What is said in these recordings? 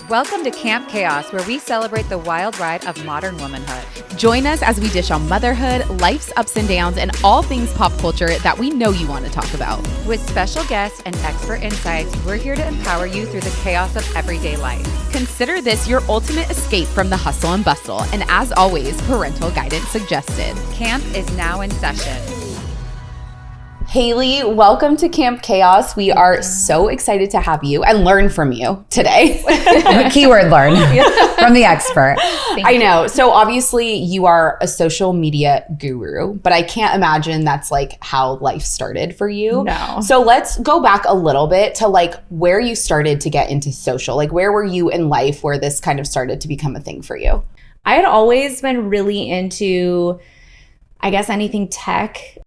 Welcome to Camp Chaos, where we celebrate the wild ride of modern womanhood. Join us as we dish on motherhood, life's ups and downs, and all things pop culture that we know you want to talk about. With special guests and expert insights, we're here to empower you through the chaos of everyday life. Consider this your ultimate escape from the hustle and bustle, and as always, parental guidance suggested. Camp is now in session. Haley, welcome to Camp Chaos. We are so excited to have you and learn from you today. Keyword learn from the expert. I know. So obviously you are a social media guru, but I can't imagine that's like how life started for you. No. So let's go back a little bit to like where you started to get into social. Like where were you in life where this kind of started to become a thing for you? I had always been really into, I guess, anything tech.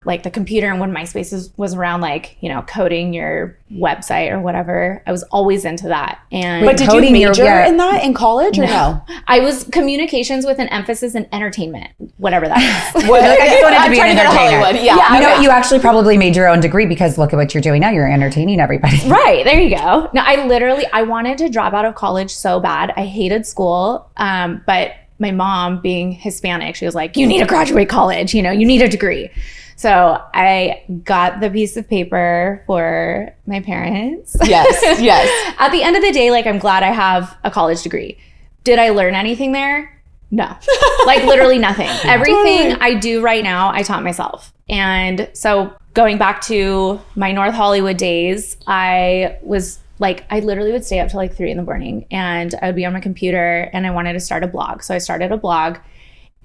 Like the computer, and when MySpace was around, like, you know, coding your website or whatever, I was always into that. And But did you major in that in college or no? I was communications with an emphasis in entertainment, whatever that is. Well, I just wanted to be an entertainer. Yeah. You know, you actually probably made your own degree because look at what you're doing now. You're entertaining everybody. Right, there you go. No, I wanted to drop out of college so bad. I hated school, but my mom, being Hispanic, she was like, you need to graduate college, you know, you need a degree. So I got the piece of paper for my parents. Yes, yes. At the end of the day, like, I'm glad I have a college degree. Did I learn anything there? No. Like literally nothing. Everything I do right now, I taught myself. And so going back to my North Hollywood days, I literally would stay up till like 3 a.m. and I would be on my computer and I wanted to start a blog. So I started a blog.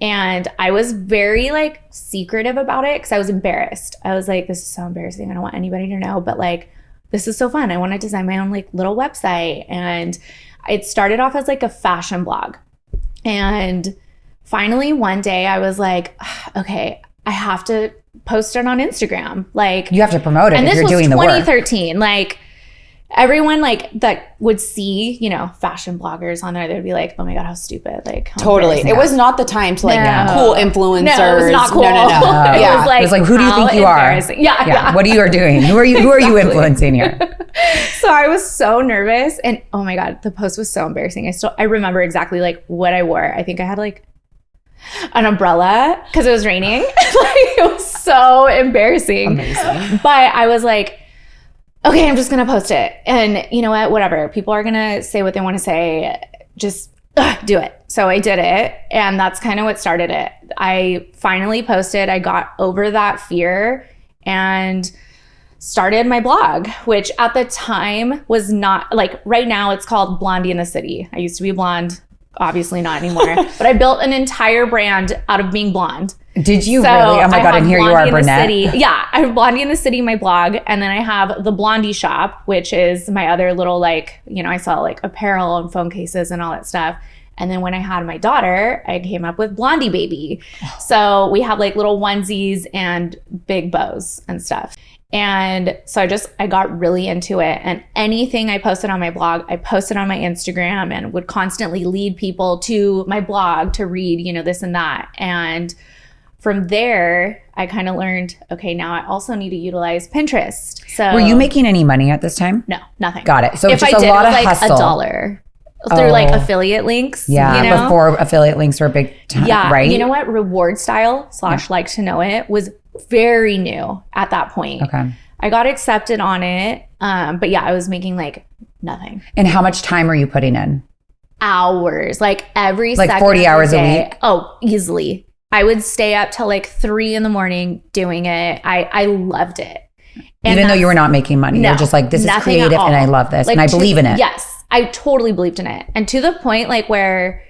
And I was very like secretive about it because I was embarrassed. I was like, this is so embarrassing. I don't want anybody to know, but like, this is so fun. I want to design my own like little website. And it started off as like a fashion blog. And finally one day I was like, okay, I have to post it on Instagram. Like, You have to promote it if you're doing the work. And this was 2013. Like, everyone like that would see, you know, fashion bloggers on there, they'd be like, oh my God, how stupid. Like, how Totally. It was not the time to like cool influencers. No, it was not cool. No. It was like, who do you think you are? Yeah. What are you doing? Who are you influencing here? So I was so nervous, and oh my God, the post was so embarrassing. I remember exactly like what I wore. I think I had like an umbrella because it was raining. Like, it was so embarrassing. Amazing. But I was like, okay, I'm just going to post it. And you know what? Whatever. People are going to say what they want to say. Just do it. So I did it. And that's kind of what started it. I finally posted. I got over that fear and started my blog, which at the time was not like, right now it's called Blondie in the City. I used to be blonde. Obviously not anymore. But I built an entire brand out of being blonde. Did you really? Oh my God, and here you are, brunette. Yeah, I have Blondie in the City, my blog. And then I have the Blondie shop, which is my other little like, you know, I sell like apparel and phone cases and all that stuff. And then when I had my daughter, I came up with Blondie Baby. So we have like little onesies and big bows and stuff. And so I got really into it, and anything I posted on my blog, I posted on my Instagram and would constantly lead people to my blog to read, you know, this and that. And from there, I kind of learned, okay, now I also need to utilize Pinterest. So Were you making any money at this time? No, nothing. Got it. So if just I did, a lot it was of like hustle. $1 through like affiliate links. Yeah, you know? before affiliate links were big time, Yeah, right? You know what? Reward style / like to know it was very new at that point. Okay. I got accepted on it. But yeah, I was making like nothing. And how much time are you putting in? Hours, like every Like second 40 of the hours a day. week? Oh, easily. I would stay up till like 3 a.m. doing it. I loved it. And Even though you were not making money, No, you're just like, this is nothing at creative and all. I love this Like, and I believe in it. Yes, I totally believed in it. And to the point like where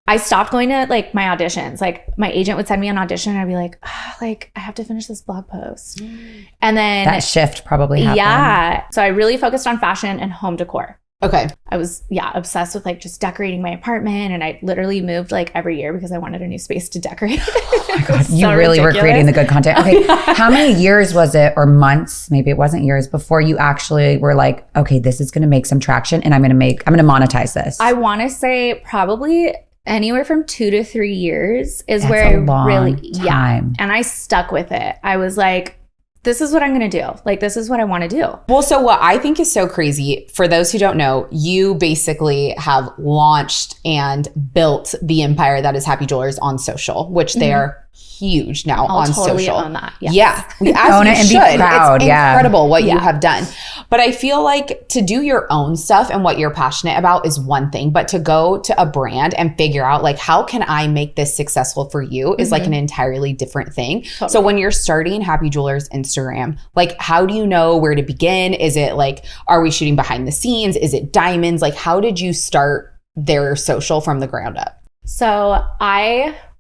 I stopped going to like my auditions. Like my agent would send me an audition and I'd be like, like I have to finish this blog post. And then That shift probably happened. yeah. So I really focused on fashion and home decor. Okay. I was, obsessed with like just decorating my apartment. And I literally moved like every year because I wanted a new space to decorate. Oh my God, you really were creating the good content. Okay. How many years was it, or months, maybe it wasn't years, before you actually were like, okay, this is going to make some traction and I'm going to monetize this? I want to say probably anywhere from 2 to 3 years is That's where a I long really, time. and I stuck with it. I was like, this is what I'm going to do. Like, this is what I want to do. Well, so what I think is so crazy, for those who don't know, you basically have launched and built the empire that is Happy Jewelers on social, which they are huge now on totally social. own that. Yes. Yeah. As Own you it and be should. proud. It's Yeah. incredible what you have done. But I feel like to do your own stuff and what you're passionate about is one thing, but to go to a brand and figure out like, how can I make this successful for you is like an entirely different thing. Totally. So when you're starting Happy Jewelers Instagram, like, how do you know where to begin? Is it like, are we shooting behind the scenes? Is it diamonds? Like, how did you start their social from the ground up? So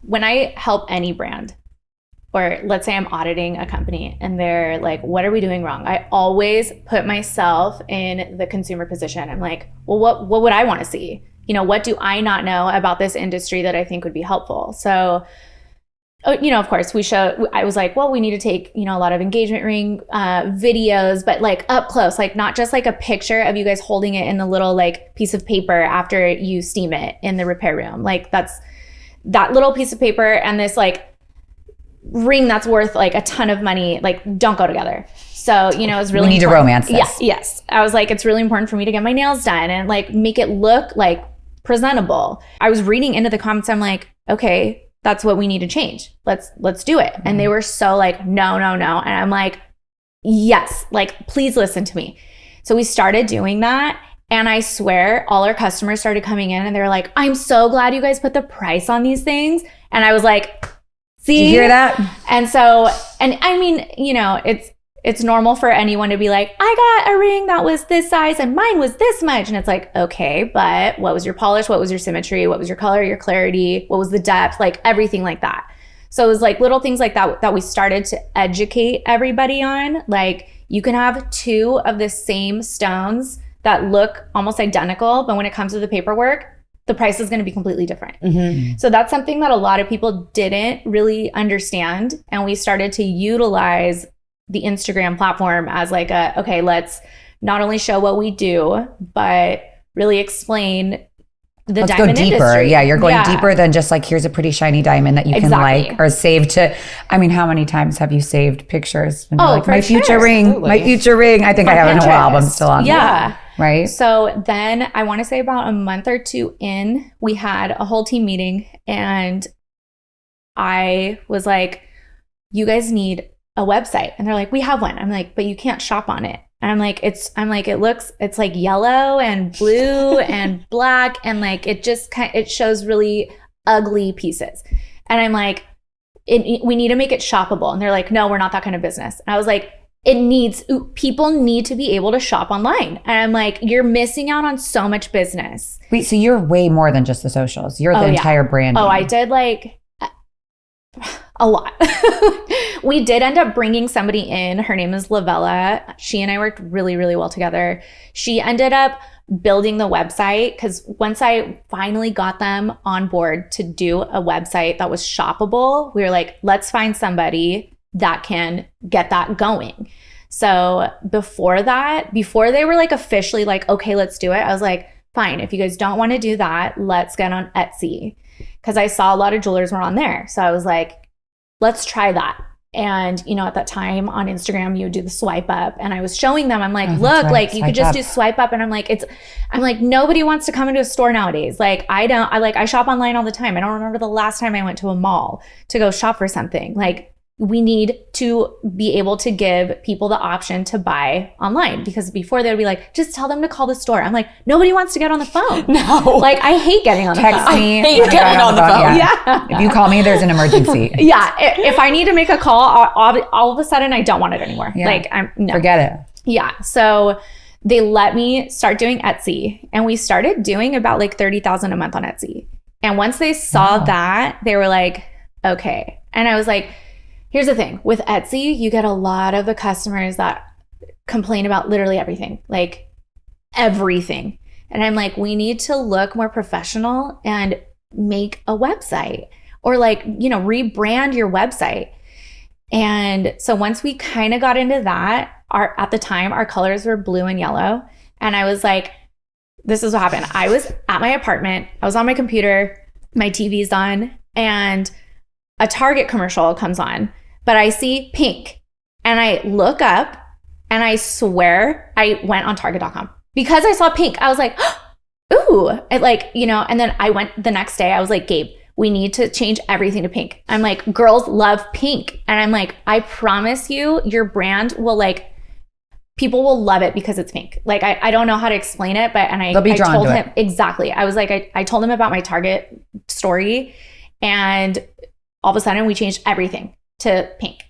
when I help any brand, or let's say I'm auditing a company and they're like, what are we doing wrong? I always put myself in the consumer position. I'm like, well, what would I want to see? You know, what do I not know about this industry that I think would be helpful? So, you know, of course I was like, well, we need to take, you know, a lot of engagement ring videos, but like up close, like not just like a picture of you guys holding it in the little like piece of paper after you steam it in the repair room. Like that's that little piece of paper and this like ring that's worth like a ton of money, like don't go together. So, you know, it's really we need important. to romance this. Yes. I was like, it's really important for me to get my nails done and like make it look like presentable. I was reading into the comments. I'm like, okay, that's what we need to change. Let's do it. And they were so like, no. And I'm like, yes, like, please listen to me. So we started doing that. And I swear all our customers started coming in and they were like, I'm so glad you guys put the price on these things. And I was like, see, did you hear that? And so, and I mean, you know, it's normal for anyone to be like, I got a ring that was this size and mine was this much. And it's like, okay, but what was your polish? What was your symmetry? What was your color, your clarity? What was the depth? Like everything like that. So it was like little things like that we started to educate everybody on. Like you can have two of the same stones that look almost identical, but when it comes to the paperwork, the price is going to be completely different. Mm-hmm. So that's something that a lot of people didn't really understand. And we started to utilize the Instagram platform as like okay, let's not only show what we do, but really explain the let's diamond go deeper. industry. Yeah, you're going deeper than just like, here's a pretty shiny diamond that you can like or save to. I mean, how many times have you saved pictures? And like, my future ring, absolutely. My future ring. I think I have an whole album still on. Yeah. Right. So then I want to say about a month or two in, we had a whole team meeting and I was like, you guys need a website. And they're like, we have one. I'm like, but you can't shop on it. And I'm like, it's like yellow and blue and black. And like, it shows really ugly pieces. And I'm like, we need to make it shoppable. And they're like, no, we're not that kind of business. And I was like, people need to be able to shop online. And I'm like, you're missing out on so much business. Wait, so you're way more than just the socials. You're the entire brand. Oh, I did like a lot. We did end up bringing somebody in. Her name is Lavella. She and I worked really, really well together. She ended up building the website because once I finally got them on board to do a website that was shoppable, we were like, let's find somebody that can get that going. So before they were like officially like, okay, let's do it. I was like, fine, if you guys don't want to do that, let's get on Etsy. Because I saw a lot of jewelers were on there. So I was like, let's try that. And, you know, at that time on Instagram, you would do the swipe up. And I was showing them, I'm like, look, like you could just do swipe up. And I'm like, nobody wants to come into a store nowadays. Like I shop online all the time. I don't remember the last time I went to a mall to go shop for something. Like we need to be able to give people the option to buy online because before they would be like, just tell them to call the store. I'm like, nobody wants to get on the phone. No. Like I hate getting on the phone. Text me. I hate getting on the phone. Yeah. If you call me, there's an emergency. Yeah. If I need to make a call, all of a sudden I don't want it anymore. Yeah. Like no. Forget it. Yeah. So they let me start doing Etsy and we started doing about like 30,000 a month on Etsy. And once they saw that, they were like, okay. And I was like, here's the thing with Etsy, you get a lot of the customers that complain about literally everything, like everything. And I'm like, we need to look more professional and make a website or like, you know, rebrand your website. And so once we kind of got into that, at the time, our colors were blue and yellow. And I was like, this is what happened. I was at my apartment. I was on my computer, my TV's on, and a Target commercial comes on, but I see pink. And I look up and I swear I went on Target.com because I saw pink. I was like, ooh, it like, you know, and then I went the next day. I was like, Gabe, we need to change everything to pink. I'm like, girls love pink. And I'm like, I promise you, your brand will like, people will love it because it's pink. Like, I don't know how to explain it, but, and I, They'll be drawn told to him, it. exactly. I was like, I told him about my Target story, and all of a sudden we changed everything to pink.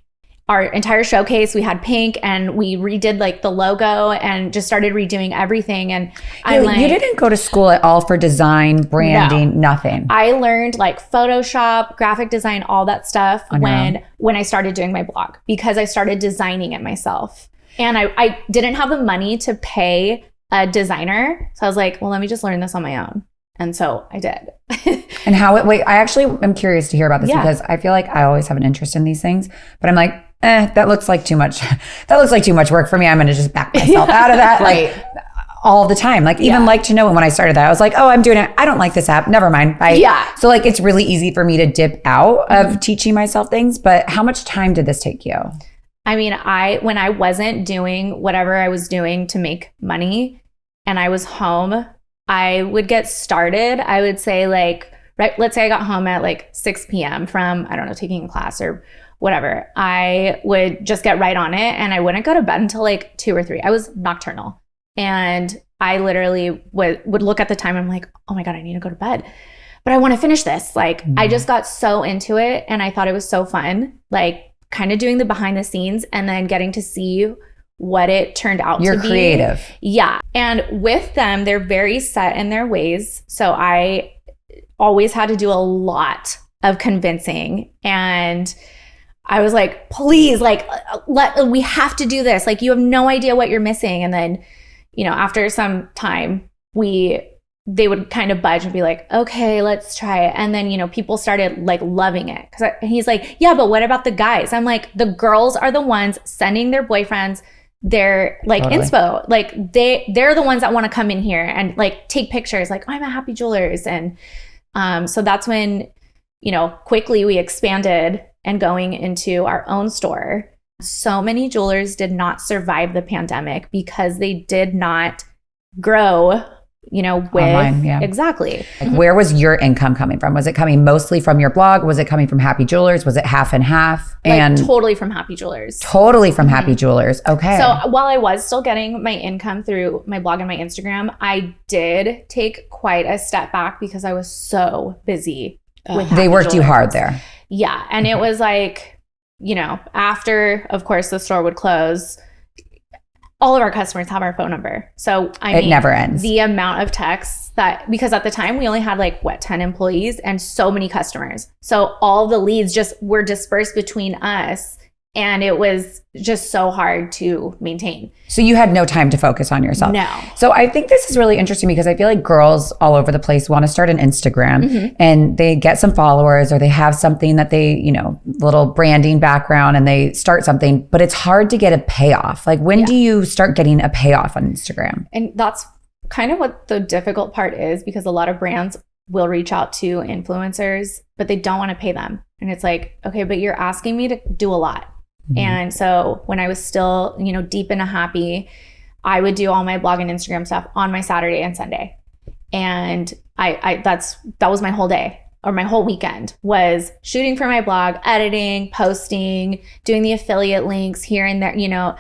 Our entire showcase, we had pink, and we redid like the logo and just started redoing everything. And I'm like, you didn't go to school at all for design, branding, nothing. I learned like Photoshop, graphic design, all that stuff when I started doing my blog, because I started designing it myself. And I didn't have the money to pay a designer. So I was like, well, let me just learn this on my own. And so I did. And how I actually am curious to hear about this because I feel like I always have an interest in these things, but I'm like, that looks like too much. That looks like too much work for me. I'm going to just back myself out of that. Like all the time. Like even like to know when I started that, I was like, oh, I'm doing it. I don't like this app. Never mind. Bye. Yeah. So like, it's really easy for me to dip out of teaching myself things, but how much time did this take you? I mean, when I wasn't doing whatever I was doing to make money and I was home, I would get started. I would say like, right, let's say I got home at like 6 p.m. from, I don't know, taking a class or whatever. I would just get right on it, and I wouldn't go to bed until like 2 or 3. I was nocturnal, and I literally would look at the time. I'm like, oh my God, I need to go to bed, but I want to finish this. Like I just got so into it, and I thought it was so fun, like kind of doing the behind the scenes and then getting to see what it turned out to be. You're creative. Yeah. And with them, they're very set in their ways. So I always had to do a lot of convincing, and I was like, please, like, we have to do this. Like, you have no idea what you're missing. And then, you know, after some time, they would kind of budge and be like, okay, let's try it. And then, you know, people started like loving it. And he's like, yeah, but what about the guys? I'm like, the girls are the ones sending their boyfriends their like inspo. Like they're the ones that want to come in here and like take pictures. Like, I'm at Happy Jewelers. And so that's when, you know, quickly we expanded and going into our own store. So many jewelers did not survive the pandemic because they did not grow, you know, with online, exactly. Like, where was your income coming from? Was it coming mostly from your blog? Was it coming from Happy Jewelers? Was it half and half? And totally from Happy Jewelers. Totally from Happy Jewelers. Okay. So while I was still getting my income through my blog and my Instagram, I did take quite a step back because I was so busy with they Happy worked you Jewelers. hard there. Yeah. And it was like, you know, after, of course, the store would close, all of our customers have our phone number. So I mean, it never ends. The amount of texts that, because at the time we only had like 10 employees and so many customers. So all the leads just were dispersed between us, and it was just so hard to maintain. So you had no time to focus on yourself. No. So I think this is really interesting because I feel like girls all over the place want to start an Instagram and they get some followers, or they have something that they, you know, little branding background, and they start something, but it's hard to get a payoff. Like, when do you start getting a payoff on Instagram? And that's kind of what the difficult part is, because a lot of brands will reach out to influencers, but they don't want to pay them. And it's like, okay, but you're asking me to do a lot. And so when I was still, you know, deep into Happy, I would do all my blog and Instagram stuff on my Saturday and Sunday. And that was my whole day, or my whole weekend, was shooting for my blog, editing, posting, doing the affiliate links here and there, you know,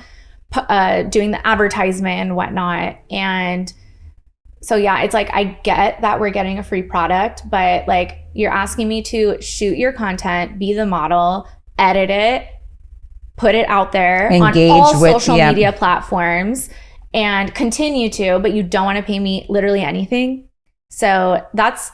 doing the advertisement and whatnot. And so, yeah, it's like, I get that we're getting a free product, but like, you're asking me to shoot your content, be the model, edit it, put it out there Engage on all with social media platforms, and continue to, but you don't want to pay me literally anything. So that's,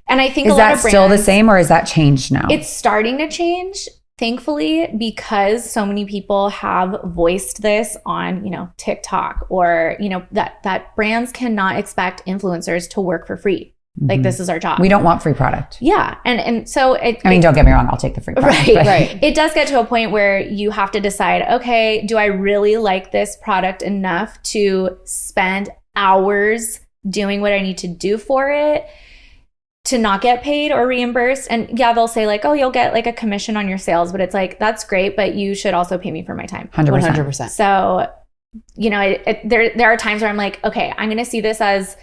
and I think is a lot that of brands, still the same, or is that changed now? it's starting to change, thankfully, because so many people have voiced this on, you know, TikTok, or, you know, that brands cannot expect influencers to work for free. Like, this is our job. We don't want free product. Yeah. And so don't get me wrong, I'll take the free product. Right. It does get to a point where you have to decide, okay, do I really like this product enough to spend hours doing what I need to do for it to not get paid or reimbursed. And yeah, they'll say like, oh, you'll get like a commission on your sales, but it's like, that's great, but you should also pay me for my time. 100%. So, there are times where I'm like, okay, I'm going to see this as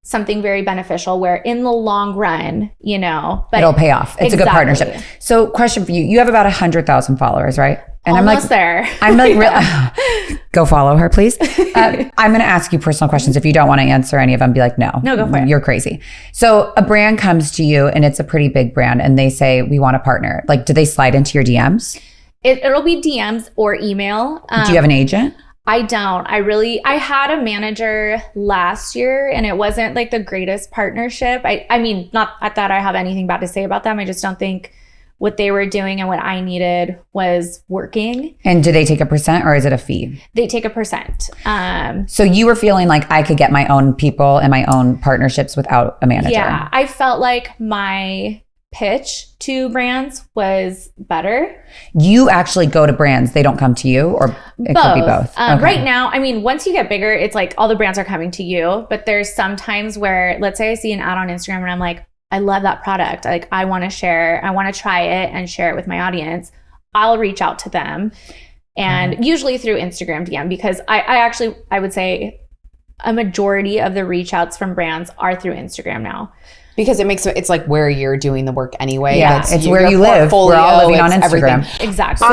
something very beneficial where in the long run, but it'll pay off. It's a good partnership. So question for you. You have about 100,000 followers, right? And almost there. I'm like, go follow her, please. I'm going to ask you personal questions. If you don't want to answer any of them, be like, no, go for it. You're crazy. So a brand comes to you and it's a pretty big brand and they say, we want to partner. Like, do they slide into your DMs? It'll be DMs or email. Do you have an agent? I don't. I had a manager last year and it wasn't like the greatest partnership. I mean, not that I have anything bad to say about them. I just don't think what they were doing and what I needed was working. And do they take a percent or is it a fee? They take a percent. So you were feeling like I could get my own people and my own partnerships without a manager. Yeah. I felt like my pitch to brands was better. You actually go to brands. They don't come to you, or it could be both. Okay. Right now, I mean, once you get bigger, it's like all the brands are coming to you, but there's some times where, let's say I see an ad on Instagram and I'm like, I love that product. Like I want to try it and share it with my audience. I'll reach out to them and usually through Instagram DM, because I would say a majority of the reach outs from brands are through Instagram now. Because it's like where you're doing the work anyway. Yeah, it's where you live. We're all living on Instagram. Everything. Exactly.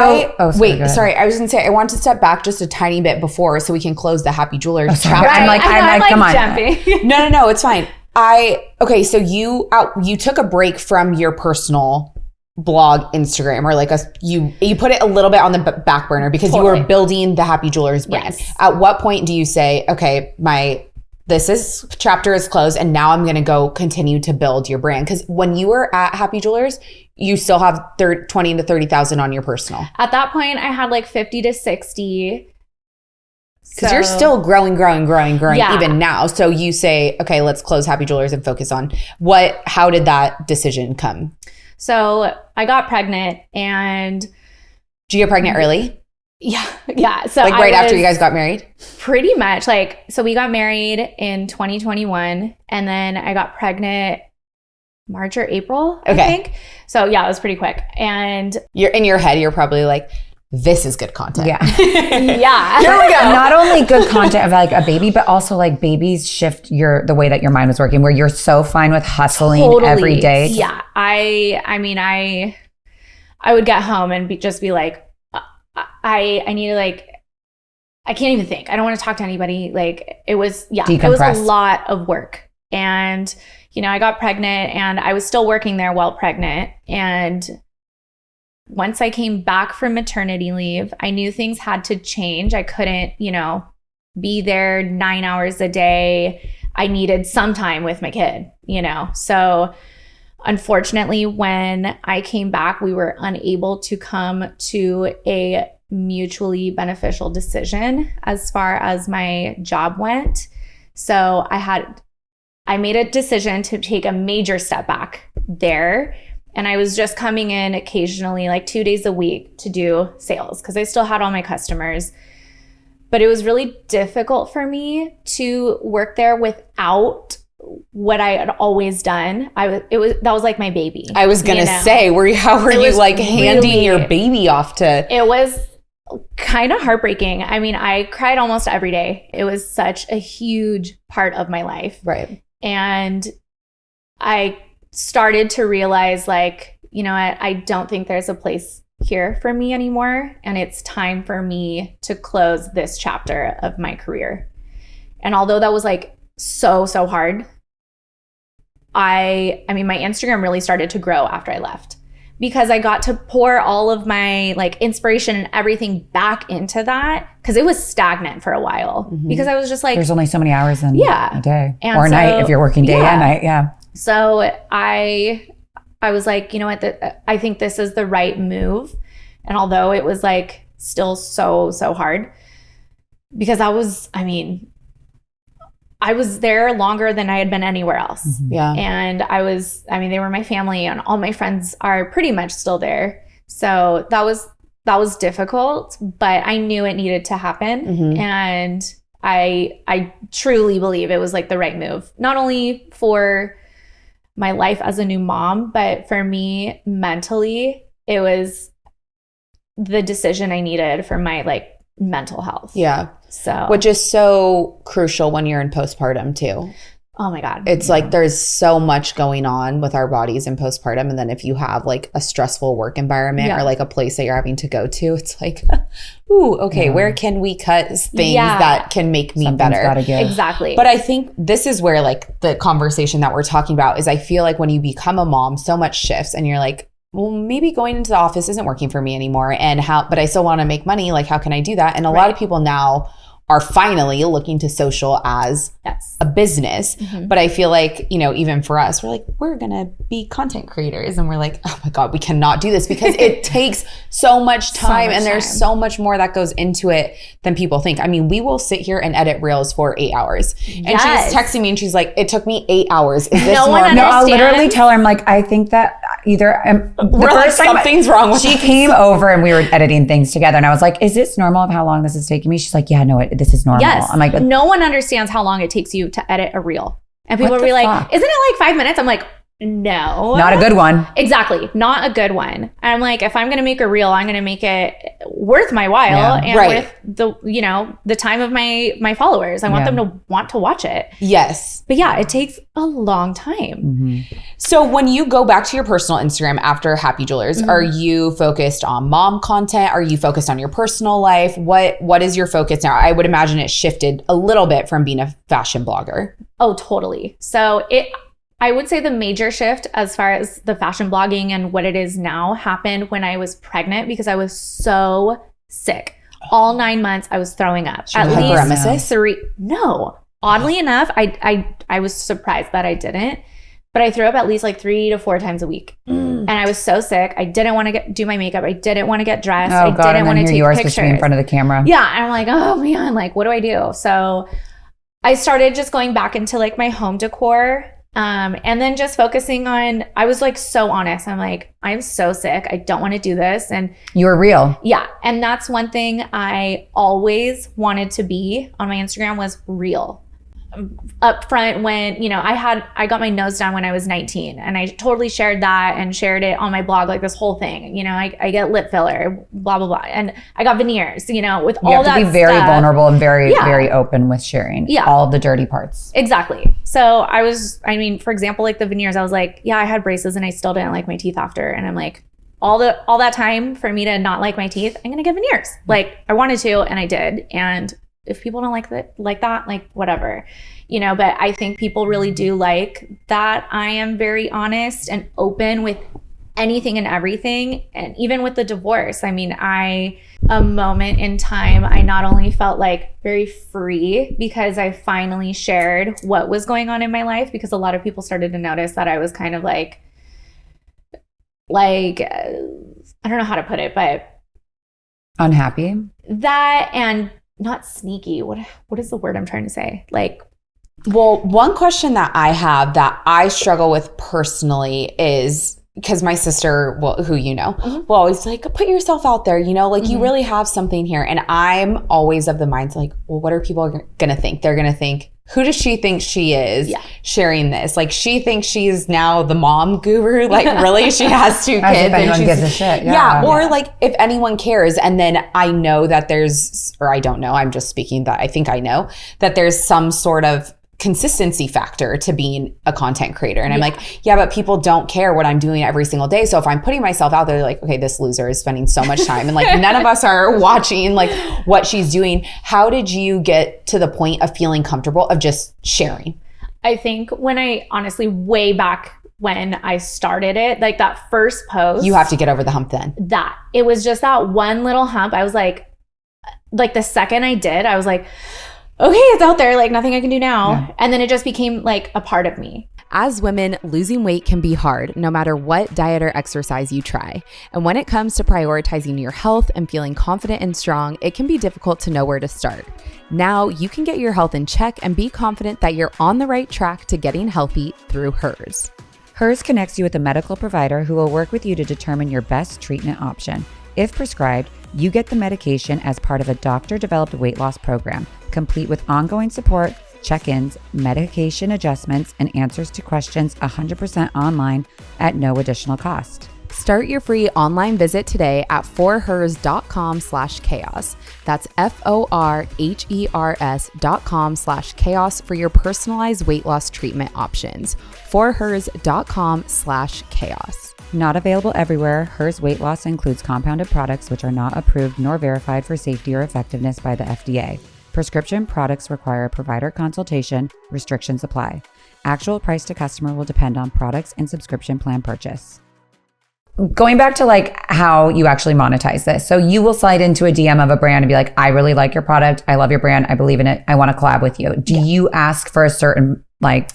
Sorry. I was going to say, I want to step back just a tiny bit before so we can close the Happy Jewelers chapter. I'm like, come on. Jumping. No, it's fine. So you took a break from your personal blog Instagram, or like you put it a little bit on the back burner because you were building the Happy Jewelers brand. Yes. At what point do you say, okay, this chapter is closed and now I'm going to go continue to build your brand? Because when you were at Happy Jewelers, you still have 20 to 30,000 on your personal. At that point, I had like 50 to 60. Because you're still growing Yeah. even now. So you say, okay, let's close Happy Jewelers and focus on how did that decision come? So I got pregnant and... Did you get pregnant early? Yeah. So like right after you guys got married? Pretty much. So we got married in 2021 and then I got pregnant March or April, I think. So yeah, it was pretty quick. And you're in your head, you're probably like, this is good content. Yeah. Yeah. Here we go. Not only good content of like a baby, but also like babies shift the way that your mind was working, where you're so fine with hustling every day. Yeah. I mean, I would get home and just be like, I need to I can't even think. I don't want to talk to anybody. It was a lot of work. And, I got pregnant and I was still working there while pregnant. And once I came back from maternity leave, I knew things had to change. I couldn't, be there 9 hours a day. I needed some time with my kid, So unfortunately, when I came back, we were unable to come to a mutually beneficial decision as far as my job went. So I made a decision to take a major step back there. And I was just coming in occasionally, like 2 days a week to do sales because I still had all my customers. But it was really difficult for me to work there without what I had always done. That was like my baby. I was gonna say, how were you handing your baby off to? It was kind of heartbreaking. I mean, I cried almost every day. It was such a huge part of my life. Right. And I started to realize I don't think there's a place here for me anymore. And it's time for me to close this chapter of my career. And although that was so hard, I mean, my Instagram really started to grow after I left because I got to pour all of my inspiration and everything back into that because it was stagnant for a while because I was just there's only so many hours in a day or night if you're working day and night. Yeah. So I was like, you know what, I think this is the right move. And although it was still so hard because I was there longer than I had been anywhere else. Mm-hmm. Yeah. And they were my family and all my friends are pretty much still there. So that was difficult, but I knew it needed to happen. Mm-hmm. And I truly believe it was the right move, not only for my life as a new mom. But for me, mentally, it was the decision I needed for my like mental health. Yeah. So, which is so crucial when you're in postpartum too. oh my God. It's like there's so much going on with our bodies in postpartum. And then if you have like a stressful work environment or like a place that you're having to go to, it's like, ooh, okay, where can we cut things that can make me better? Exactly. But I think this is where like the conversation that we're talking about is I feel like when you become a mom, so much shifts and you're like, well, maybe going into the office isn't working for me anymore. But I still want to make money. Like, how can I do that? And a lot of people now are finally looking to social as a business. But I feel like, you know, even for us, we're like, we're going to be content creators. And we're like, oh my God, we cannot do this because it takes so much time. And there's so much more that goes into it than people think. I mean, we will sit here and edit reels for 8 hours. And she's texting me and she's like, it took me 8 hours. Is this normal? No, I'll literally tell her, I'm like, I think that either we're like, something's wrong with she came over and we were editing things together and I was like, is this normal of how long this is taking me? She's like, yeah, no, this is normal. Yes. I'm like, no one understands how long it takes you to edit a reel. And people will be like, isn't it like 5 minutes? I'm like, no. Not a good one. Exactly. Not a good one. And I'm like, if I'm going to make a reel, I'm going to make it worth my while and worth the, you know, the time of my followers. I want them to want to watch it. Yes. But yeah, it takes a long time. So when you go back to your personal Instagram after Happy Jewelers, are you focused on mom content? Are you focused on your personal life? What is your focus now? I would imagine it shifted a little bit from being a fashion blogger. Oh, totally. So I would say the major shift as far as the fashion blogging and what it is now happened when I was pregnant because I was so sick. All 9 months I was throwing up. At least 3. No. Oddly enough, I was surprised that I didn't. But I threw up at least like 3 to 4 times a week. And I was so sick. I didn't want to do my makeup. I didn't want to get dressed. I didn't want to take pictures. In front of the camera. Yeah. And I'm like, oh man, like what do I do? So I started just going back into like my home decor. And then just focusing on, I was like so honest. I'm like, I'm so sick. I don't want to do this. And you were real. Yeah. And that's one thing I always wanted to be on my Instagram was real. Up front when, you know, I got my nose done when I was 19 and I totally shared that and shared it on my blog, like this whole thing, you know, I get lip filler, blah, blah, blah. And I got veneers, you know, with all that stuff. You have to be very vulnerable and very, very open with sharing all of the dirty parts. Exactly. So for example, like the veneers, I was like, yeah, I had braces and I still didn't like my teeth after. And I'm like, all that time for me to not like my teeth, I'm going to get veneers. Like I wanted to, and I did. And if people don't like that, like whatever, you know, but I think people really do like that I am very honest and open with anything and everything. And even with the divorce, I mean, a moment in time, I not only felt like very free because I finally shared what was going on in my life, because a lot of people started to notice that I was kind of like, I don't know how to put it, but unhappy. That and not sneaky. What is the word I'm trying to say? Like, well, one question that I have that I struggle with personally is because my sister, well, who you know, will always like, put yourself out there, you know, like you really have something here. And I'm always of the mindset like, well, what are people going to think? They're going to think, who does she think she is sharing this? Like she thinks she's now the mom guru. Like really, she has 2 kids. As if anyone gives a shit. Yeah. Or like if anyone cares. And then I know that I don't know, I'm just speaking that I think I know that there's some sort of consistency factor to being a content creator. And I'm like, yeah, but people don't care what I'm doing every single day. So if I'm putting myself out there, they're like, okay, this loser is spending so much time and like none of us are watching like what she's doing. How did you get to the point of feeling comfortable of just sharing? I think way back when I started it, like that first post. You have to get over the hump then. That. It was just that one little hump. I was like the second I did, I was like, okay, it's out there, like nothing I can do now. Yeah. And then it just became like a part of me. As women, losing weight can be hard no matter what diet or exercise you try. And when it comes to prioritizing your health and feeling confident and strong, it can be difficult to know where to start. Now you can get your health in check and be confident that you're on the right track to getting healthy through Hers. Hers connects you with a medical provider who will work with you to determine your best treatment option. If prescribed, you get the medication as part of a doctor-developed weight loss program, complete with ongoing support, check-ins, medication adjustments, and answers to questions 100% online at no additional cost. Start your free online visit today at forhers.com/chaos. That's FORHERS.com/chaos for your personalized weight loss treatment options. forhers.com/chaos. Not available everywhere, Hers weight loss includes compounded products which are not approved nor verified for safety or effectiveness by the FDA. Prescription products require a provider consultation. Restrictions apply. Actual price to customer will depend on products and subscription plan purchase. Going back to like how you actually monetize this. So you will slide into a DM of a brand and be like, I really like your product. I love your brand. I believe in it. I want to collab with you. Do you ask for a certain like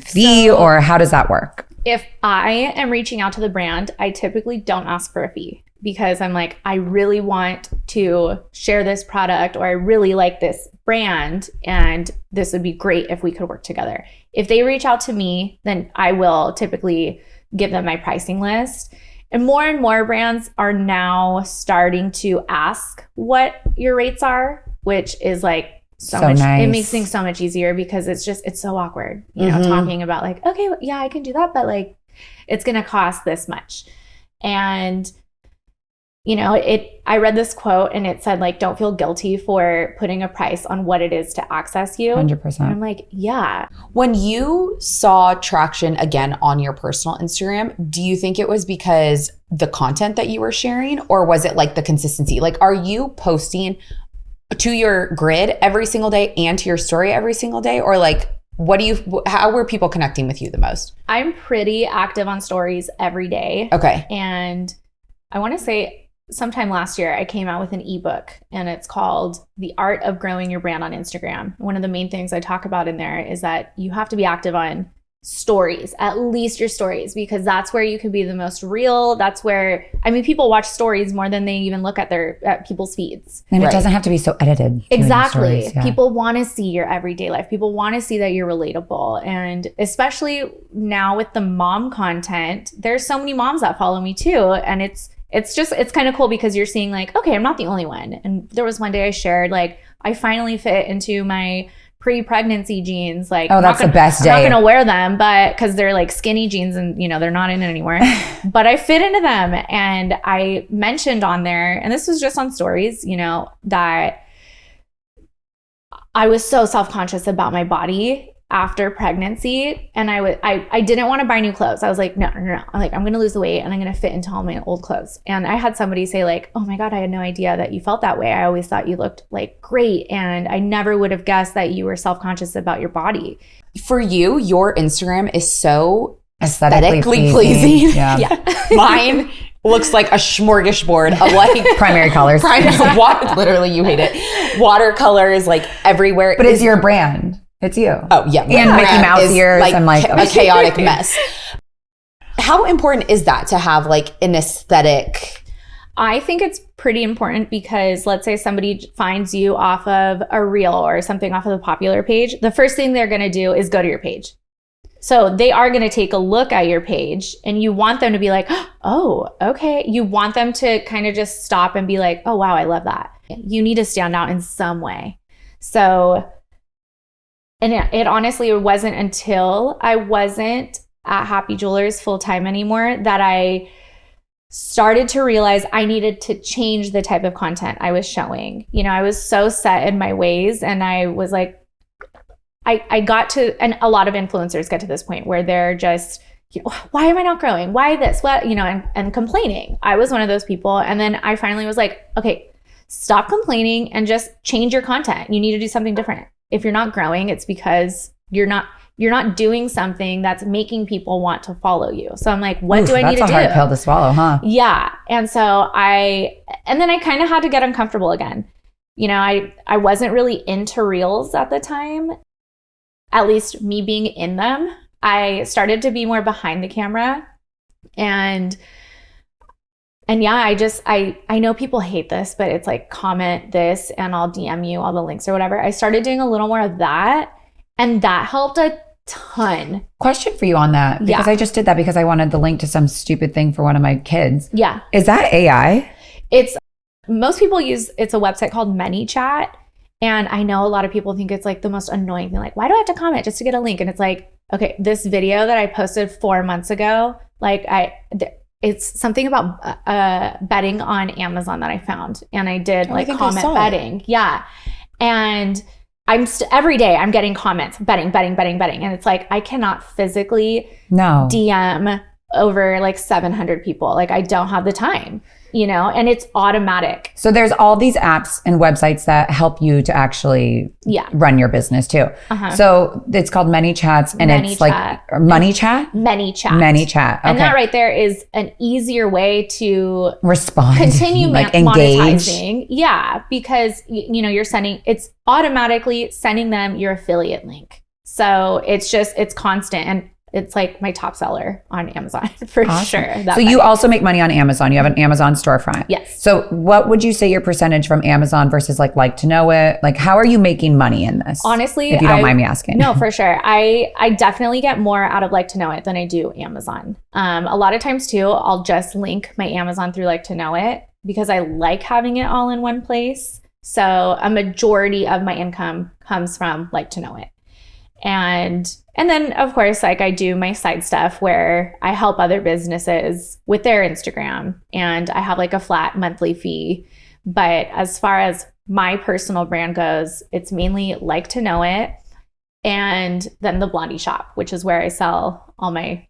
fee or how does that work? If I am reaching out to the brand, I typically don't ask for a fee because I'm like, I really want to share this product or I really like this brand and this would be great if we could work together. If they reach out to me, then I will typically give them my pricing list. And more brands are now starting to ask what your rates are, which is like so much nice. It makes things so much easier because it's so awkward, you know, talking about like, okay, yeah, I can do that, but like it's going to cost this much. And you know, I read this quote and it said like, don't feel guilty for putting a price on what it is to access you. 100%. And I'm like, yeah. When you saw traction again on your personal Instagram, do you think it was because the content that you were sharing or was it like the consistency? Like, are you posting to your grid every single day and to your story every single day? Or like, how were people connecting with you the most? I'm pretty active on stories every day. Okay. And I want to say sometime last year, I came out with an ebook and it's called The Art of Growing Your Brand on Instagram. One of the main things I talk about in there is that you have to be active on stories, at least your stories, because that's where you can be the most real. That's where, I mean, people watch stories more than they even look at people's feeds. And it doesn't have to be so edited. Exactly. Stories, yeah. People want to see your everyday life. People want to see that you're relatable. And especially now with the mom content, there's so many moms that follow me too. And it's kind of cool because you're seeing like, okay, I'm not the only one. And there was one day I shared like, I finally fit into my pre-pregnancy jeans. Like, oh, that's the best day. I'm not going to wear them, but because they're like skinny jeans and you know, they're not in it anymore, but I fit into them. And I mentioned on there, and this was just on stories, you know, that I was so self-conscious about my body after pregnancy. And I didn't want to buy new clothes. I was like, no. I'm like, I'm going to lose the weight and I'm going to fit into all my old clothes. And I had somebody say like, oh my God, I had no idea that you felt that way. I always thought you looked like great. And I never would have guessed that you were self-conscious about your body. For you, your Instagram is so aesthetically pleasing. Yeah. Mine looks like a smorgasbord of like primary colors. Literally, you hate it. Watercolors like everywhere. But it's your brand. It's you. Oh, yeah. And Mickey Mouse ears and like a chaotic mess. How important is that to have like an aesthetic? I think it's pretty important because let's say somebody finds you off of a reel or something off of the popular page. The first thing they're going to do is go to your page. So they are going to take a look at your page and you want them to be like, oh, okay. You want them to kind of just stop and be like, oh, wow, I love that. You need to stand out in some way. So, and it honestly wasn't until I wasn't at Happy Jewelers full time anymore that I started to realize I needed to change the type of content I was showing. You know, I was so set in my ways and I was like, I got to, and a lot of influencers get to this point where they're just, you know, why am I not growing? Why this? What? You know, and complaining. I was one of those people. And then I finally was like, okay, stop complaining and just change your content. You need to do something different. If you're not growing, it's because you're not doing something that's making people want to follow you. So I'm like, what do I need to do? That's a hard pill to swallow, huh? Yeah. And so and then I kind of had to get uncomfortable again. You know, I wasn't really into reels at the time, at least me being in them. I started to be more behind the camera and yeah, I know people hate this, but it's like comment this and I'll DM you all the links or whatever. I started doing a little more of that and that helped a ton. Question for you on that, because I just did that because I wanted the link to some stupid thing for one of my kids. Yeah. Is that AI? Most people it's a website called ManyChat And I know a lot of people think it's like the most annoying thing. Like, why do I have to comment just to get a link? And it's like, okay, this video that I posted 4 months ago, like it's something about betting on Amazon that I found. And I did like comment betting. Yeah. And every day I'm getting comments, betting. And it's like, I cannot physically DM over like 700 people. Like I don't have the time, and it's automatic. So there's all these apps and websites that help you to actually run your business too. So it's called ManyChats and it's like Money Chat? ManyChat. Okay. And that right there is an easier way to respond, continue like monetizing. Yeah, because it's automatically sending them your affiliate link. So it's constant. And it's like my top seller on Amazon for sure. So you also make money on Amazon. You have an Amazon storefront. Yes. So what would you say your percentage from Amazon versus like to know it? Like how are you making money in this? Honestly, if you don't mind me asking. No, for sure. I definitely get more out of like to know it than I do Amazon. A lot of times too, I'll just link my Amazon through like to know it because I like having it all in one place. So a majority of my income comes from like to know it. And then of course, like I do my side stuff where I help other businesses with their Instagram and I have like a flat monthly fee. But as far as my personal brand goes, it's mainly like to know it. And then the Blondie shop, which is where I sell all my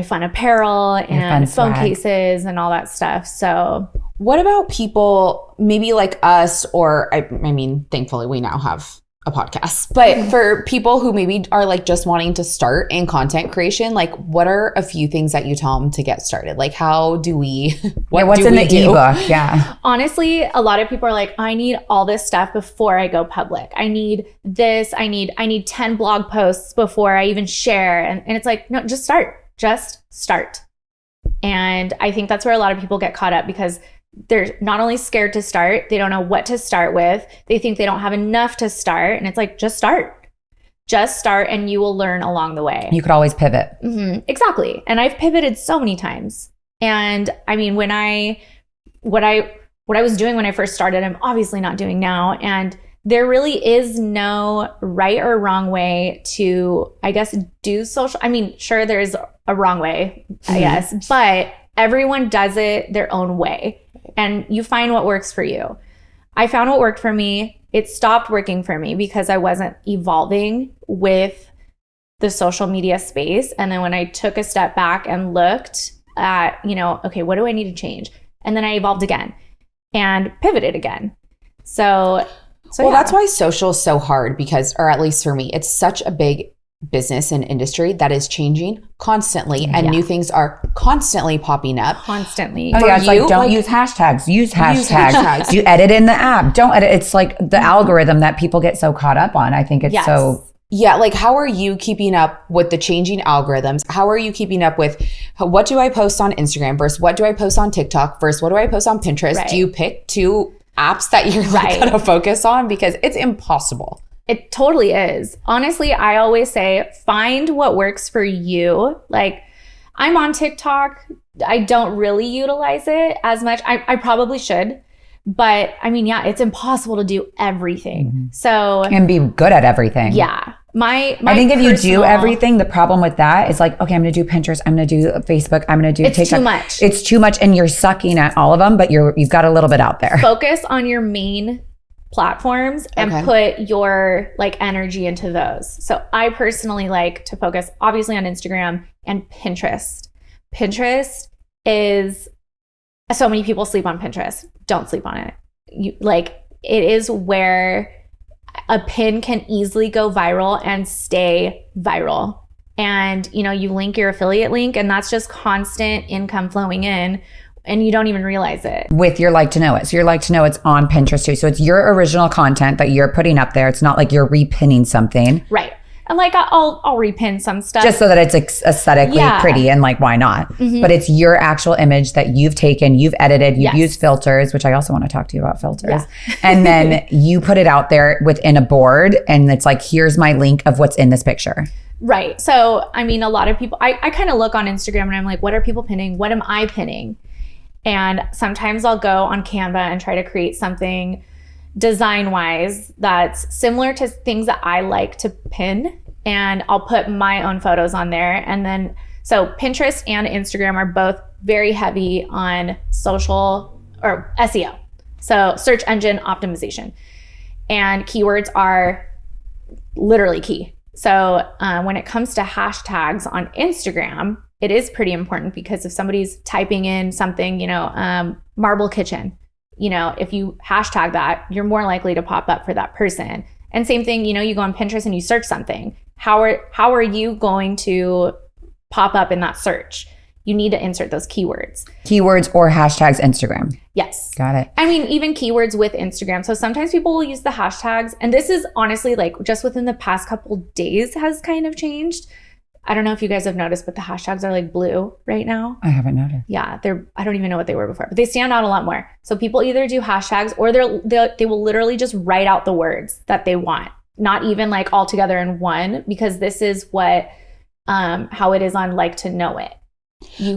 fun apparel and phone cases and all that stuff. So what about people maybe like us, or I mean, thankfully we now have a podcast, but for people who maybe are like just wanting to start in content creation, like what are a few things that you tell them to get started? Like how do we, what's in the ebook? Yeah. Honestly, a lot of people are like, I need all this stuff before I go public. I need this, I need 10 blog posts before I even share. And it's like, no, just start. And I think that's where a lot of people get caught up because they're not only scared to start, they don't know what to start with. They think they don't have enough to start. And it's like, just start and you will learn along the way. You could always pivot. Mm-hmm. Exactly. And I've pivoted so many times. And I mean, what I was doing when I first started, I'm obviously not doing now. And there really is no right or wrong way to, I guess, do social. I mean, sure, there's a wrong way, I guess, but everyone does it their own way. And you find what works for you. I found what worked for me. It stopped working for me because I wasn't evolving with the social media space. And then when I took a step back and looked at, okay, what do I need to change? And then I evolved again and pivoted again. So that's why social is so hard because, or at least for me, it's such a big business and industry that is changing constantly and new things are constantly popping up. Constantly. Oh yeah, it's like don't use hashtags. Use hashtags. You edit in the app. Don't edit. It's like the algorithm that people get so caught up on. I think it's so... Yeah, like how are you keeping up with the changing algorithms? How are you keeping up with what do I post on Instagram versus what do I post on TikTok versus what do I post on Pinterest? Right. Do you pick two apps that you're like going to focus on? Because it's impossible. It totally is. Honestly, I always say, find what works for you. Like, I'm on TikTok. I don't really utilize it as much. I probably should. But I mean, yeah, it's impossible to do everything. Mm-hmm. So and be good at everything. Yeah. I think if you do everything, the problem with that is like, okay, I'm going to do Pinterest. I'm going to do Facebook. I'm going to do TikTok. It's too much. It's too much. And you're sucking at all of them, but you've got a little bit out there. Focus on your main platforms and put your like energy into those. So I personally like to focus obviously on Instagram and Pinterest. Pinterest is, so many people sleep on Pinterest. Don't sleep on it. It is where a pin can easily go viral and stay viral. And you link your affiliate link and that's just constant income flowing in. And you don't even realize it. With your like to know it. So your like to know it's on Pinterest too. So it's your original content that you're putting up there. It's not like you're repinning something. Right. And like I'll repin some stuff. Just so that it's aesthetically pretty and like why not? Mm-hmm. But it's your actual image that you've taken, you've edited, you've used filters, which I also want to talk to you about filters. Yeah. And then you put it out there within a board and it's like, here's my link of what's in this picture. Right. So, I mean, a lot of people, I kind of look on Instagram and I'm like, what are people pinning? What am I pinning? And sometimes I'll go on Canva and try to create something design wise that's similar to things that I like to pin, and I'll put my own photos on there. And then, so Pinterest and Instagram are both very heavy on social or SEO. So search engine optimization, and keywords are literally key. So when it comes to hashtags on Instagram, it is pretty important, because if somebody's typing in something, marble kitchen, if you hashtag that, you're more likely to pop up for that person. And same thing, you go on Pinterest and you search something. How are you going to pop up in that search? You need to insert those keywords. Keywords or hashtags Instagram. Yes. Got it. I mean, even keywords with Instagram. So sometimes people will use the hashtags, and this is honestly like just within the past couple days has kind of changed. I don't know if you guys have noticed, but the hashtags are like blue right now. I haven't noticed. Yeah, I don't even know what they were before, but they stand out a lot more. So people either do hashtags, or they will literally just write out the words that they want, not even like all together in one, because this is what how it is on Like to Know It.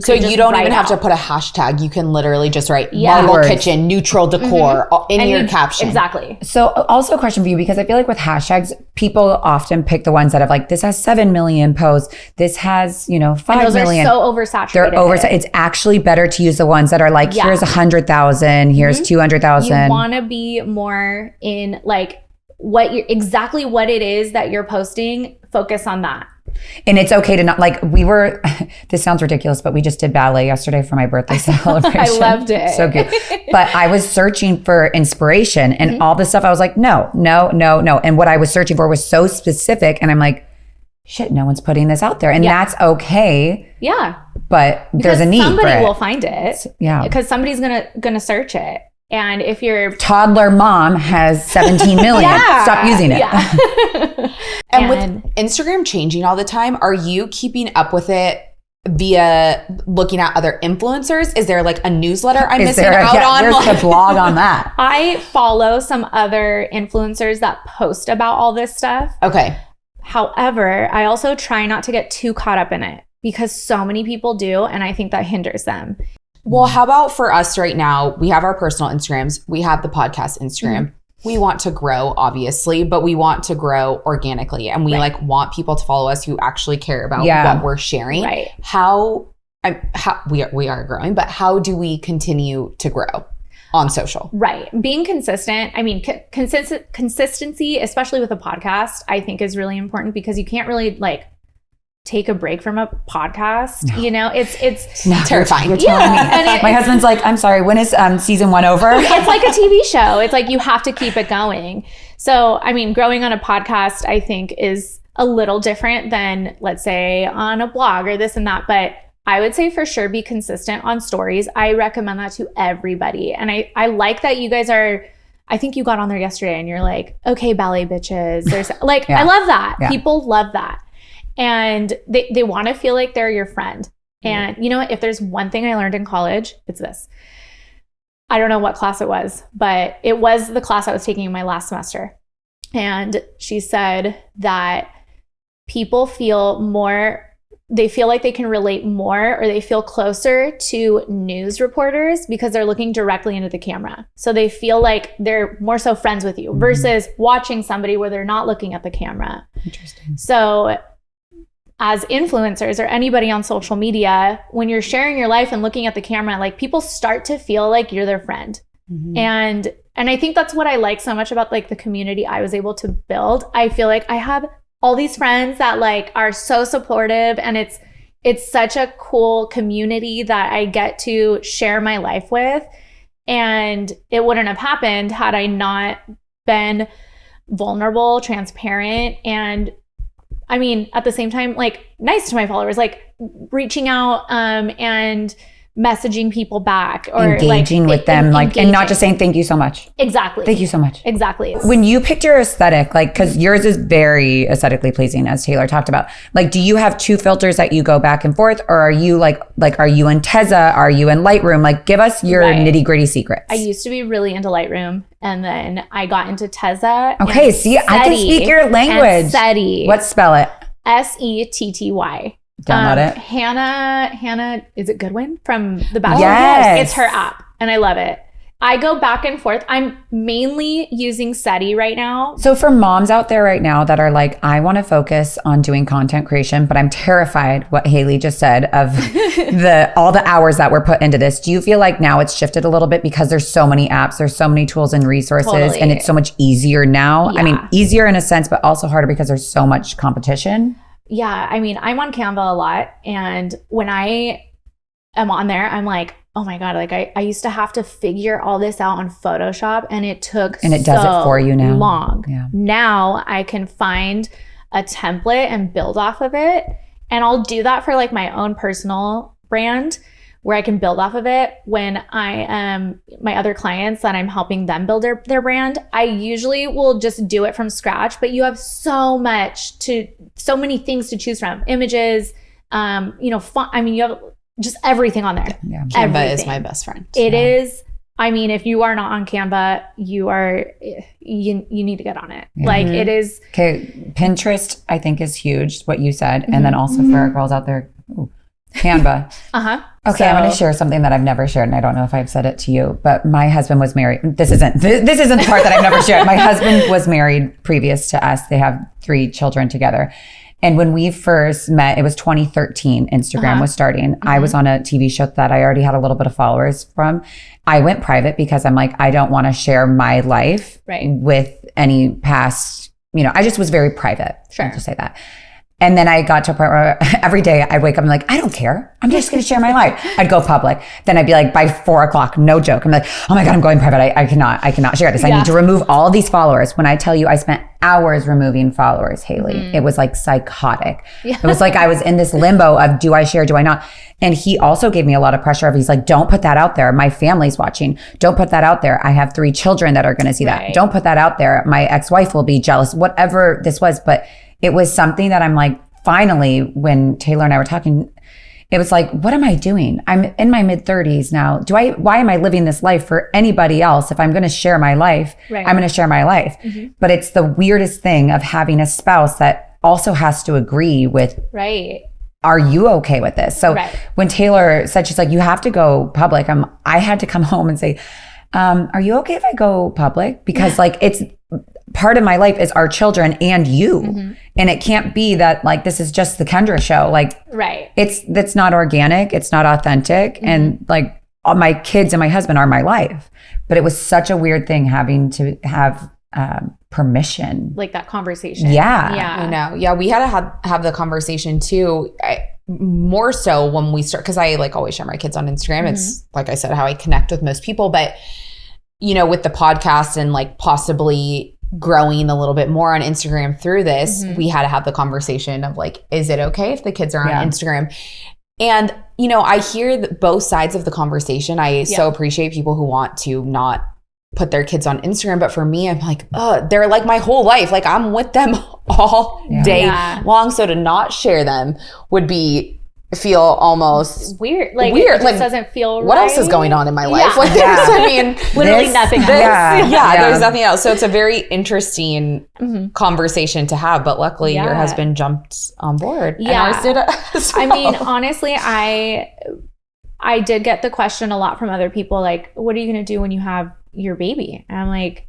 So you don't even have to put a hashtag. You can literally just write marble Words. Kitchen, neutral decor in your caption. Exactly. So also a question for you, because I feel like with hashtags, people often pick the ones that have like, this has 7 million posts. This has, 5 and those million. are so oversaturated. They're oversaturated. It's actually better to use the ones that are like, here's 100,000, here's 200,000. You want to be more in like exactly what it is that you're posting. Focus on that. And it's okay to not this sounds ridiculous, but we just did ballet yesterday for my birthday celebration. I loved it. So good. But I was searching for inspiration, and all this stuff, I was like, no. And what I was searching for was so specific. And I'm like, shit, no one's putting this out there. And that's okay. Yeah. But there's a need for it. Somebody will find it. Yeah. Because somebody's gonna search it. And if your toddler mom has 17 million, stop using it. Yeah. And with Instagram changing all the time, are you keeping up with it via looking at other influencers? Is there like a newsletter I'm missing out on? There's a blog on that. I follow some other influencers that post about all this stuff. Okay. However, I also try not to get too caught up in it, because so many people do, and I think that hinders them. Well, how about for us right now? We have our personal Instagrams. We have the podcast Instagram. We want to grow, obviously, but we want to grow organically. And we want people to follow us who actually care about what we're sharing. Right. How we are growing, but how do we continue to grow on social? Right. Being consistent. I mean, consistency, especially with a podcast, I think is really important, because you can't really take a break from a podcast. No. It's terrifying. You're telling me. My husband's like, I'm sorry, when is season 1 over? It's like a TV show. It's like you have to keep it going. So, I mean, growing on a podcast, I think, is a little different than, let's say, on a blog or this and that. But I would say for sure be consistent on stories. I recommend that to everybody. And I like that you guys are, I think you got on there yesterday and you're like, okay, ballet bitches. There's I love that. Yeah. People love that. And they want to feel like they're your friend. And you know what? If there's one thing I learned in college, it's this. I don't know what class it was, but it was the class I was taking in my last semester. And she said that people they feel like they can relate more, or they feel closer to news reporters because they're looking directly into the camera. So they feel like they're more so friends with you versus watching somebody where they're not looking at the camera. Interesting. So as influencers or anybody on social media, when you're sharing your life and looking at the camera, people start to feel like you're their friend. And I think that's what I like so much about the community I was able to build. I feel like I have all these friends that are so supportive, and it's such a cool community that I get to share my life with. And it wouldn't have happened had I not been vulnerable, transparent, and I mean, at the same time, nice to my followers, reaching out and messaging people back, or engaging with them, and not just saying thank you so much. Exactly. Thank you so much. Exactly. When you picked your aesthetic, because yours is very aesthetically pleasing, as Taylor talked about, do you have 2 filters that you go back and forth, or are you are you in Tezza? Are you in Lightroom? Give us your nitty gritty secrets. I used to be really into Lightroom, and then I got into Tezza. Okay, see, I can speak your language. SETI. What spell it? SETTY. Download it. Hannah, is it Goodwin from The Bachelor? Yes. It's her app, and I love it. I go back and forth. I'm mainly using SETI right now. So for moms out there right now that are like, I want to focus on doing content creation, but I'm terrified what Haley just said of all the hours that were put into this. Do you feel like now it's shifted a little bit because there's so many apps, there's so many tools and resources, Totally. and it's so much easier now? Yeah. I mean, easier in a sense, but also harder because there's so much competition. Yeah, I mean, I'm on Canva a lot, and when I am on there, I'm like, oh my God, like I used to have to figure all this out on Photoshop, and it took And it does it for you now. long. Yeah. Now I can find a template and build off of it. And I'll do that for like my own personal brand where I can build off of it. When I am my other clients that I'm helping them build their brand, I usually will just do it from scratch, but you have so many things to choose from. Images, font. I mean, you have just everything on there. Yeah. Canva is my best friend. It is. I mean, if you are not on Canva, you need to get on it. Yeah. Like it is. Okay. Pinterest, I think, is huge, what you said. And then also for our girls out there, Canva. Uh-huh. Okay, I'm going to share something that I've never shared, and I don't know if I've said it to you, but my husband was married. This isn't the part that I've never shared. My husband was married previous to us. They have 3 children together. And when we first met, it was 2013. Instagram was starting. I was on a TV show that I already had a little bit of followers from. I went private because I'm like, I don't want to share my life with any past, I just was very private. Sure. I'll just say that. And then I got to a point where every day I'd wake up and I'm like, I don't care. I'm just going to share my life. I'd go public. Then I'd be like, by 4:00, no joke. I'm like, oh my God, I'm going private. I cannot share this. I need to remove all these followers. When I tell you I spent hours removing followers, Haley, it was like psychotic. Yeah. It was like I was in this limbo of, do I share? Do I not? And he also gave me a lot of pressure of, he's like, don't put that out there. My family's watching. Don't put that out there. I have 3 children that are going to see that. Don't put that out there. My ex-wife will be jealous, whatever this was. But it was something that I'm like, finally, when Taylor and I were talking, it was like, what am I doing? I'm in my mid-30s now. Why am I living this life for anybody else? If I'm going to share my life, I'm going to share my life. But it's the weirdest thing of having a spouse that also has to agree with, are you okay with this? So when Taylor said, she's like, you have to go public. I had to come home and say, are you okay if I go public? Because like, it's part of my life is our children and you. And it can't be that like, this is just the Kendra show. Like, that's not organic. It's not authentic. And like all my kids and my husband are my life. But it was such a weird thing having to have permission. Like that conversation. Yeah. I know. Yeah. We had to have the conversation too. More so when we start, because I like always share my kids on Instagram. It's like I said, how I connect with most people. But, with the podcast and like possibly growing a little bit more on Instagram through this, we had to have the conversation of like, is it okay if the kids are on Instagram? And, I hear both sides of the conversation. I so appreciate people who want to not put their kids on Instagram. But for me, I'm like, they're like my whole life. Like I'm with them all day long. So to not share them would feel almost weird. Like weird. It just doesn't feel what else is going on in my life? Like literally nothing else. There's nothing else. So it's a very interesting conversation to have, but luckily your husband jumped on board. Yeah. And ours did as well. I mean, honestly, I did get the question a lot from other people, like, what are you going to do when you have your baby? And I'm like,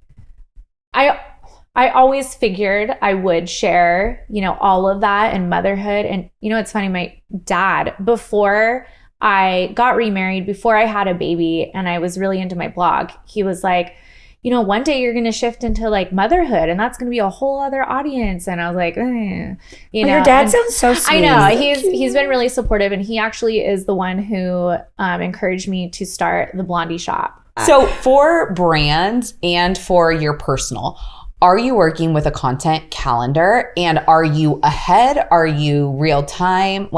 I always figured I would share, all of that and motherhood. And, it's funny, my dad, before I got remarried, before I had a baby and I was really into my blog, he was like, one day you're going to shift into like motherhood and that's going to be a whole other audience. And I was like, your dad sounds so sweet. I know. He's been really supportive, and he actually is the one who encouraged me to start the Blondie shop. So for brand and for your personal, are you working with a content calendar, and are you ahead? Are you real time?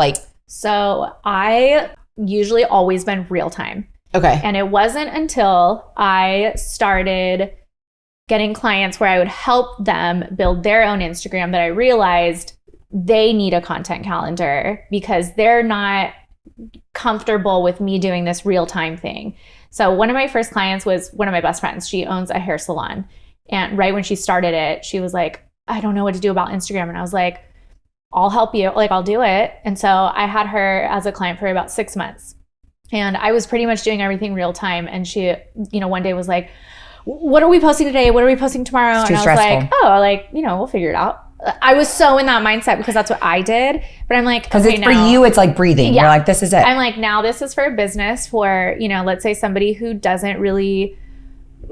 So I usually always been real time. Okay. And it wasn't until I started getting clients where I would help them build their own Instagram that I realized they need a content calendar because they're not comfortable with me doing this real time thing. So one of my first clients was one of my best friends. She owns a hair salon. And right when she started it, she was like, I don't know what to do about Instagram. And I was like, I'll help you. Like, I'll do it. And so I had her as a client for about 6 months. And I was pretty much doing everything real time. And she, one day was like, what are we posting today? What are we posting tomorrow? It's too and I stressful. was like, oh, like, we'll figure it out. I was so in that mindset because that's what I did. But I'm like, because okay, for you, it's like breathing. Yeah. You're like, this is it. I'm like, now this is for business for, let's say somebody who doesn't really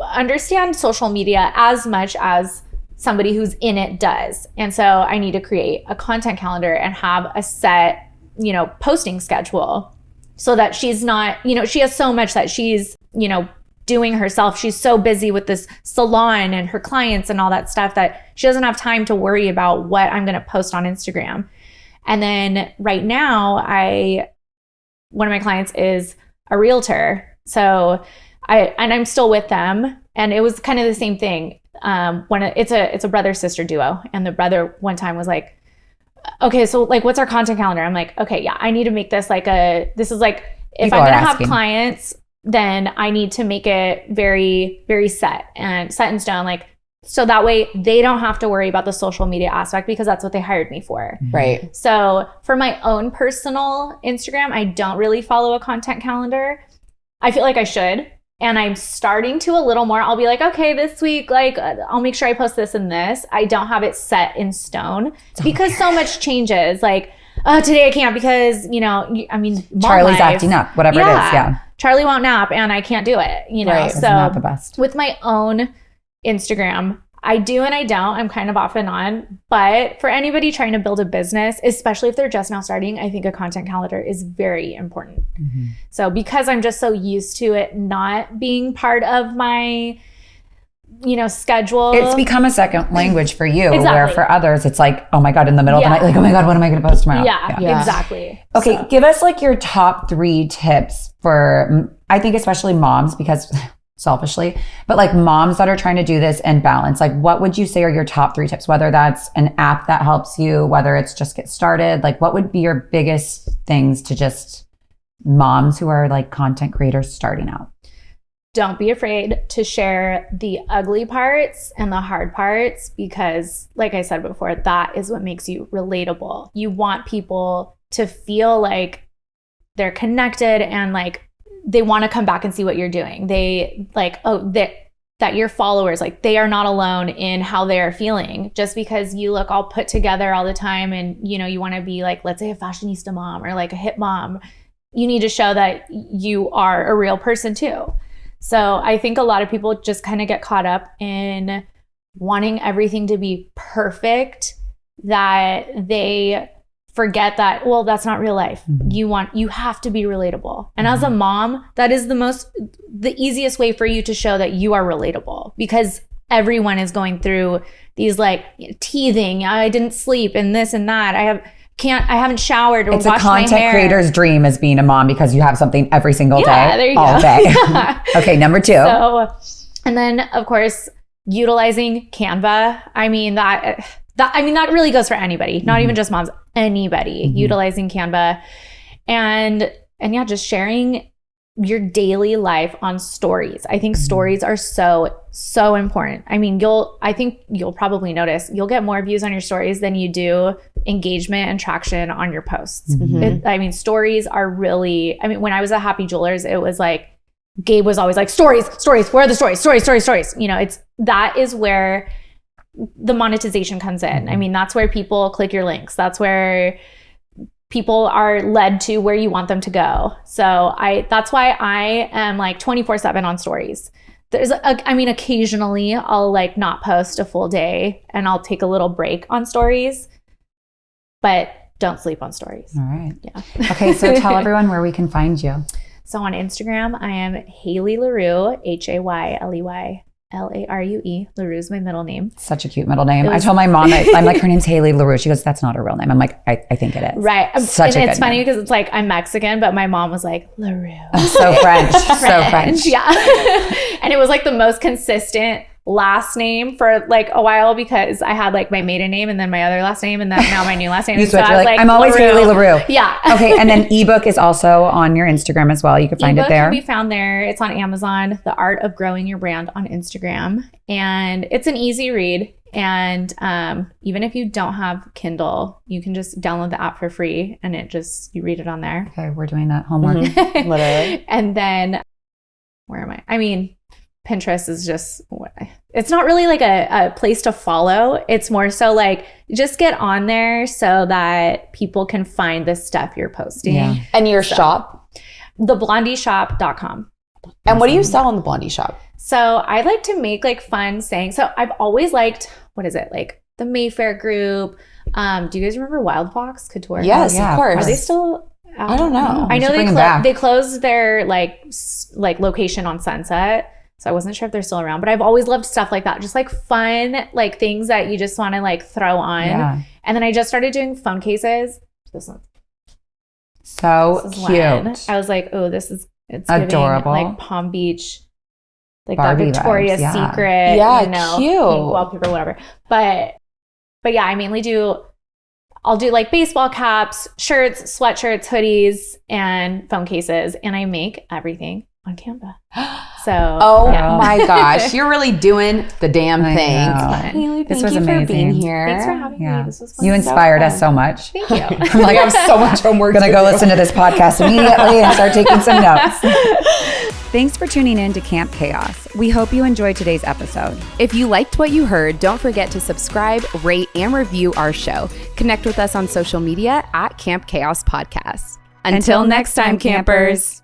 understand social media as much as somebody who's in it does. And so I need to create a content calendar and have a set, posting schedule so that she's not, she has so much that she's, doing herself. She's so busy with this salon and her clients and all that stuff that she doesn't have time to worry about what I'm going to post on Instagram. And then right now, one of my clients is a realtor. So I'm still with them. And it was kind of the same thing. It's a brother-sister duo. And the brother one time was like, okay, so like, what's our content calendar? I'm like, okay, yeah, I need to make this this is like, if I'm going to have clients, then I need to make it very, very set in stone. Like, so that way they don't have to worry about the social media aspect because that's what they hired me for. Right. So for my own personal Instagram, I don't really follow a content calendar. I feel like I should. And I'm starting to a little more. I'll be like, okay, this week, like, I'll make sure I post this and this. I don't have it set in stone because so much changes. Like, today I can't because, Charlie's acting up, whatever it is. Yeah. Charlie won't nap and I can't do it, Right. So it's not the best. With my own Instagram, I do and I don't. I'm kind of off and on. But for anybody trying to build a business, especially if they're just now starting, I think a content calendar is very important. Mm-hmm. So because I'm just so used to it not being part of my, schedule. It's become a second language for you, Exactly. where for others, it's like, oh my God, in the middle of the night, like, oh my God, what am I going to post tomorrow? Yeah. Exactly. Okay, So. give us like your top 3 tips for, I think especially moms, because selfishly, but like moms that are trying to do this and balance, like what would you say are your top 3 tips, whether that's an app that helps you, whether it's just get started, like what would be your biggest things to just moms who are like content creators starting out? Don't be afraid to share the ugly parts and the hard parts because, like I said before, that is what makes you relatable. You want people to feel like they're connected and like they want to come back and see what you're doing. They like, that your followers, like they are not alone in how they're feeling just because you look all put together all the time and, you want to be like, let's say a fashionista mom or like a hip mom. You need to show that you are a real person too. So I think a lot of people just kind of get caught up in wanting everything to be perfect that they forget that, well, that's not real life. Mm-hmm. You have to be relatable. And as a mom, that is the easiest way for you to show that you are relatable because everyone is going through these like teething. I didn't sleep and this and that. I haven't showered or washed my hair. It's a content creator's dream as being a mom because you have something every single day, there you all go. day. Yeah. Okay, number 2. So, and then of course, utilizing Canva. That really goes for anybody, not even just moms, anybody utilizing Canva and yeah, just sharing your daily life on stories. I think stories are so important. I think you'll probably notice you'll get more views on your stories than you do engagement and traction on your posts. Mm-hmm. Stories are really, when I was at Happy Jewelers, it was like, Gabe was always like, stories, where are the stories? Stories. That is where the monetization comes in. That's where people click your links. That's where people are led to where you want them to go. So that's why I am like 24/7 on stories. Occasionally I'll like not post a full day and I'll take a little break on stories, but don't sleep on stories. All right. Yeah. Okay. So tell everyone where we can find you. So on Instagram, I am Hayley LaRue, HAYLEY. LARUE. LaRue is my middle name. Such a cute middle name. I told my mom, I'm like, her name's Hayley LaRue. She goes, that's not her real name. I'm like, I think it is. Right. Such and a it's good funny name. because it's like, I'm Mexican, but my mom was like, LaRue. So French. So French. Yeah. And it was like the most consistent last name for like a while because I had like my maiden name and then my other last name and then now my new last name. You switch, so like, I'm always Hayley LaRue. Yeah. Okay. And then ebook is also on your Instagram as well. You can find it there. Can be found there. It's on Amazon, The Art of Growing Your Brand on Instagram. And it's an easy read. And even if you don't have Kindle, you can just download the app for free and you read it on there. Okay, we're doing that homework. Literally. And then, where am I? I mean, Pinterest is just, it's not really like a place to follow. It's more so like, just get on there so that people can find the stuff you're posting. Yeah. And your shop? theblondieshop.com. And what do you sell in the Blondie shop? So I like to make like fun saying, so I've always liked, what is it? Like the Mayfair group. Do you guys remember Wild Fox Couture? Yes, yeah, of course. Are they still out? I don't know. I know should bring them back. they closed their like location on Sunset. So I wasn't sure if they're still around, but I've always loved stuff like that. Just like fun, like things that you just want to like throw on. Yeah. And then I just started doing phone cases. This is Cute. when I was like, oh, it's Adorable. giving, like Palm Beach, like Barbie that Victoria's vibes, yeah. Secret, Yeah, you know, cute. pink wallpaper, whatever. But yeah, I mainly I'll do like baseball caps, shirts, sweatshirts, hoodies, and phone cases, and I make everything on Canva. So, yeah. My gosh, you're really doing the damn I thing. know. Haley, This thank was you for being amazing. here. Thanks for having Yeah. me. This was fun. You inspired us fun. so much. Thank you. I'm like, I have so much homework. gonna go listen to this podcast immediately and start taking some notes. Thanks for tuning in to Camp Chaos. We hope you enjoyed today's episode. If you liked what you heard, don't forget to subscribe, rate, and review our show. Connect with us on social media at Camp Chaos Podcast. Until next time, campers.